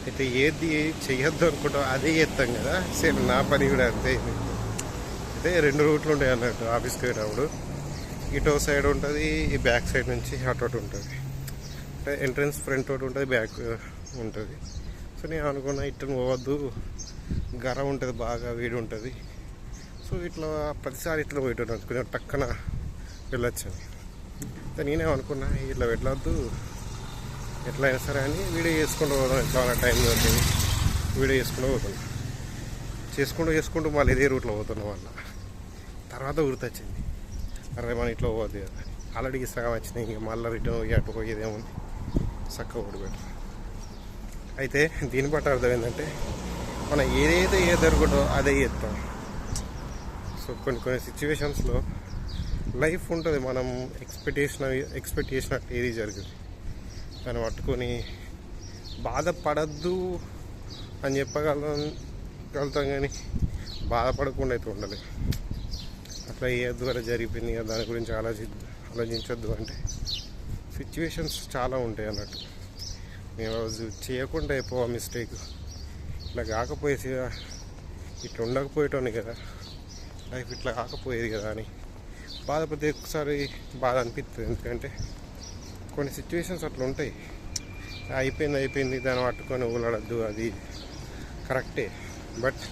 అయితే ఏది చెయ్యొద్దు అనుకుంటాం అదే చేస్తాం కదా. సేమ్ నా పని కూడా అంతే. అయితే 2 రూట్లు ఉంటాయి అన్నట్టు ఆఫీస్కి వెళ్ళినప్పుడు. ఇటో సైడ్ ఉంటుంది, ఈ బ్యాక్ సైడ్ నుంచి అటు ఉంటుంది. అంటే ఎంట్రన్స్ ఫ్రంట్ ఒకటి ఉంటుంది, బ్యాక్ ఉంటుంది. సో నేను అనుకున్నా ఇట్లా పోవద్దు, గరం ఉంటుంది, బాగా వేడి ఉంటుంది. సో ఇట్లా ప్రతిసారి ఇట్లా పోయేటట్టు కొంచెం టక్కన వెళ్ళొచ్చు. నేనే అనుకున్నా ఇట్లా వెళ్ళొద్దు, ఎట్లా అయినా సరే అని వీడియో చేసుకుంటూ పోదాం, ఎట్లా టైం దొరికింది వీడియో చేసుకుంటూ మళ్ళీ ఇదే రూట్లో పోతున్నాం. వల్ల తర్వాత గుర్తొచ్చింది, అరే మనం ఇట్లా పోవద్దు కదా, ఆల్రెడీ సగం వచ్చినాయి, ఇంక మళ్ళీ రిటర్న్ అటు పోయేదేముంది, చక్కగా ఓడిపెట్టాం. అయితే దీన్ని బట్టి అర్థం ఏంటంటే మనం ఏదైతే దొరుకుతుందో అదే చేస్తాం. సో కొన్ని సిచ్యువేషన్స్లో లైఫ్ ఉంటుంది, మనం ఎక్స్పెక్ట్ చేసినట్టు ఏది జరుగుతుంది. దాన్ని పట్టుకొని బాధపడద్దు అని చెప్పగలుగుతాం, కానీ బాధపడకుండా అయితే ఉండలేదు. అట్లా ఏదో వరకు జరిగిపోయింది కదా, దాని గురించి ఆలోచించొద్దు. అంటే సిచ్యువేషన్స్ చాలా ఉంటాయి అన్నట్టు. నేను రోజు చేయకుండా అయిపోవా మిస్టేక్, ఇట్లా కాకపోయేసి ఇట్లా ఉండకపోయేటోని కదా, లైఫ్ ఇట్లా కాకపోయేది కదా అని బాధపడితే ఒకసారి బాధ అనిపిస్తుంది. ఎందుకంటే కొన్ని సిచ్యువేషన్స్ అట్లా ఉంటాయి. అయిపోయింది దాన్ని పట్టుకొని ఊలాడద్దు, అది కరెక్టే. బట్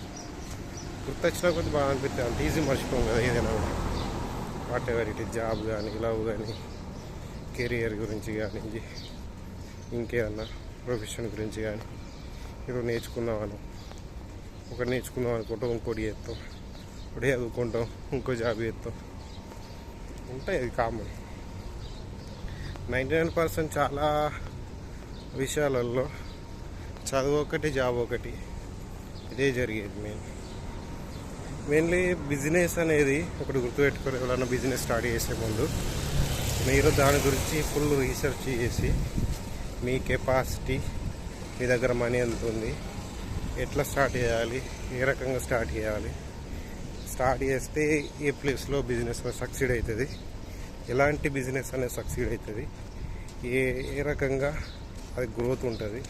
గుర్తొచ్చిన కొద్ది బాగా అనిపిస్తుంది. అంత ఈజీ మర్చిపోం కదా ఏదైనా కూడా. What ever it is, job కానీ, లవ్ కానీ, కెరియర్ గురించి కానీ, ఇంకేదన్నా ప్రొఫెషన్ గురించి కానీ. ఇప్పుడు ఒకటి నేర్చుకుందాం అనుకుంటాం, ఇంకోటి చేస్తాం, ఒకటి చదువుకుంటాం, ఇంకో జాబ్ చేస్తాం, ఉంటాయి. అది కామన్. 99% చాలా విషయాలలో చదువు ఒకటి, జాబ్ ఒకటి, ఇదే జరిగేది. మెయిన్లీ బిజినెస్ అనేది ఒకటి గుర్తుపెట్టుకొని, ఎవరైనా బిజినెస్ స్టార్ట్ చేసే ముందు మీరు దాని గురించి ఫుల్ రీసెర్చ్ చేసి, మీ కెపాసిటీ, మీ దగ్గర మనీ ఎంత ఉంది, ఎట్లా స్టార్ట్ చేయాలి, ఏ రకంగా స్టార్ట్ చేస్తే ఏ ప్లేస్లో బిజినెస్ సక్సీడ్ అవుతుంది, ఎలాంటి బిజినెస్ అనేది సక్సీడ్ అవుతుంది, ఏ రకంగా అది గ్రోత్ ఉంటుంది,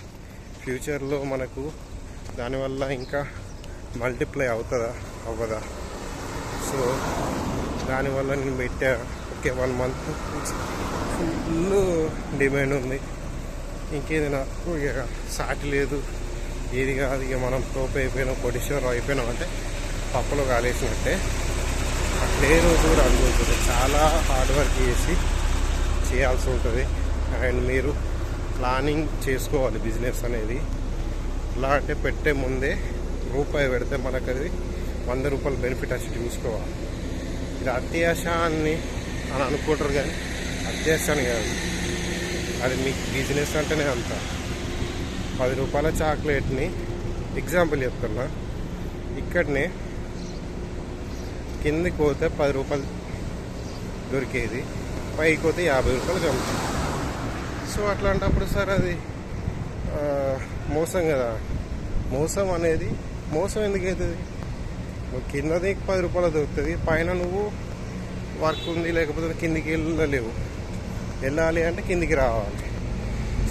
ఫ్యూచర్లో మనకు దానివల్ల ఇంకా మల్టిప్లై అవుతుందా అవ్వదా. సో దానివల్ల నేను పెట్టా, ఓకే 1 month ఫుల్ డిమాండ్ ఉంది, ఇంకేదైనా ఇక సాటి లేదు, ఏది కాదు, ఇక మనం తోపు అయిపోయినాం, కోటీశ్వరం అయిపోయినాం అంటే పప్పులో కాలేసినట్టే. అట్లే రోజు కూడా అనుకుంటుంది. చాలా హార్డ్ వర్క్ చేయాల్సి ఉంటుంది. అండ్ మీరు ప్లానింగ్ చేసుకోవాలి బిజినెస్ అనేది. ఎలా అంటే పెట్టే ముందే రూపాయి పెడితే మనకు అది 100 రూపాయలు బెనిఫిట్ వచ్చి చూసుకోవాలి. ఇది అత్యాశ అని అనుకుంటారు, కానీ అత్యాశ అని కాదు, అది మీకు బిజినెస్ అంటేనే అంత. 10 రూపాయల చాక్లెట్ని ఎగ్జాంపుల్ చెప్తున్నా, ఇక్కడనే కిందికి పోతే 10 రూపాయలు దొరికేది, పైకి పోతే 50 రూపాయలు కమ్ముతుంది. సో అట్లాంటప్పుడు సార్ అది మోసం కదా. మోసం ఎందుకు అవుతుంది? నువ్వు కిందది 10 రూపాయలు దొరుకుతుంది, పైన నువ్వు వర్క్ ఉంది, లేకపోతే కిందికి వెళ్ళాలి అంటే కిందికి రావాలి.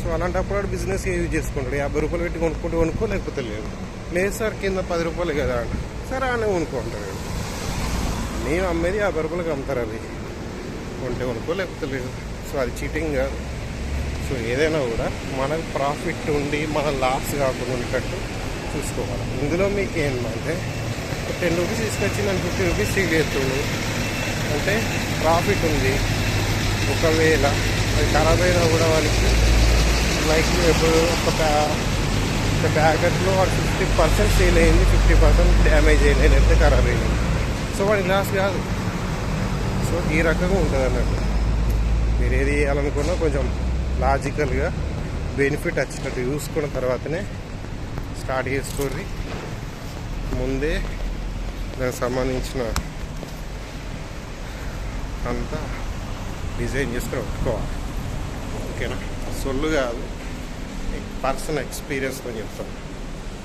సో అలాంటప్పుడు బిజినెస్ యూజ్ చేసుకుంటాడు. 50 రూపాయలు పెట్టి కొనుక్కో, లేకపోతే లేదు సార్ కింద 10 రూపాయలు కదా అంటే, సరే అనే కొనుక్కుంటాడు. నేను అమ్మేది 50 రూపాయలకి అమ్ముతారు, అది కొనుక్కో, లేకపోతే లేదు. సో అది చీటింగ్ కాదు. సో ఏదైనా కూడా మనకు ప్రాఫిట్ ఉండి మన లాస్ కాకుండా ఉండేటట్టు చూసుకోవాలి. ఇందులో మీకు ఏంటంటే 10 రూపీస్ తీసుకొచ్చి నేను 50 రూపీస్ సేల్ చేస్తుండు అంటే ప్రాఫిట్ ఉంది. ఒకవేళ అది ఖరాబ్ అయినా కూడా వాళ్ళకి లైక్ ఎప్పుడు ఒక ప్యాకెట్లో 50% సేల్ అయింది, 50% డ్యామేజ్ అయింది, లేకపోతే ఖరాబ్ అయింది. సో వాడికి లాస్ కాదు. సో ఈ రకంగా ఉంటుంది అన్నట్టు. మీరు ఏది చేయాలనుకున్నా కొంచెం లాజికల్గా బెనిఫిట్ వచ్చేటట్టు చూసుకున్న తర్వాతనే స్టార్ట్ చేసుకోండి. ముందే దానికి సంబంధించిన అంతా డిజైన్ చేసుకొని ఒప్పుకోవాలి. ఓకేనా? సొల్లు కాదు, పర్సనల్ ఎక్స్పీరియన్స్తో చెప్తాను.